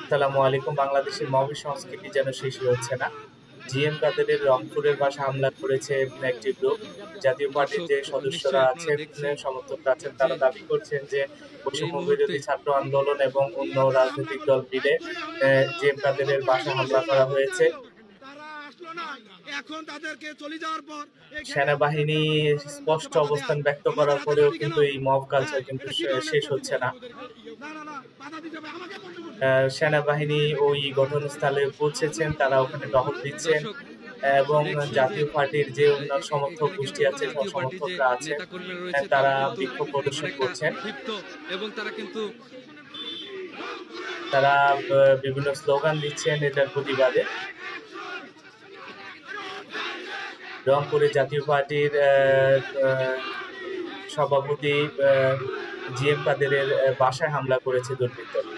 আসসালামু আলাইকুম। বাংলাদেশের মব সংস্কৃতি যেন শেষই হচ্ছে না। জিএম কাদেরের রংপুরের বাসায় হামলা করেছে একটি গ্রুপ। জাতীয় পার্টির দর্শক যে সদস্যরা নিশ্চয়ই আপনারা আছেন, দেখছেন সমর্থকরা আছেন, যে তারা দাবি করছেন যে এই বৈষম্য মুহূর্তে বিরোধী ছাত্র আন্দোলন এবং অন্য রাজনৈতিক দল মিলে জিএম কাদেরের বাসায় হামলা করা হয়েছে। সেনাবাহিনী স্পষ্ট অবস্থান ব্যক্ত করার পরেও কিন্তু এই মব কালচার কিন্তু শেষ হচ্ছে না। সেনাবাহিনী ওই ঘটনাস্থলে পৌঁছেছেন, তারা ওখানে টহল দিচ্ছেন দর্শক এবং দেখছেন যে জাতীয় পার্টির যে অন্যান্য সমর্থক এখানে কিন্তু গোষ্ঠী আছে, জাতীয় পার্টির যে সমর্থকরা আছেন, নেতাকর্মীরা রয়েছে তারা তারা কিন্তু বিক্ষোভ প্রদর্শন অনেকটা করছেন। ক্ষিপ্ত এবং তারা কিন্তু তারা বিভিন্ন স্লোগান দিচ্ছেন এটার প্রতিবাদে। রংপুরে জাতীয় পার্টির সভাপতি জিএম কাদেরের বাসায় হামলা করেছে দুর্বৃত্তরা।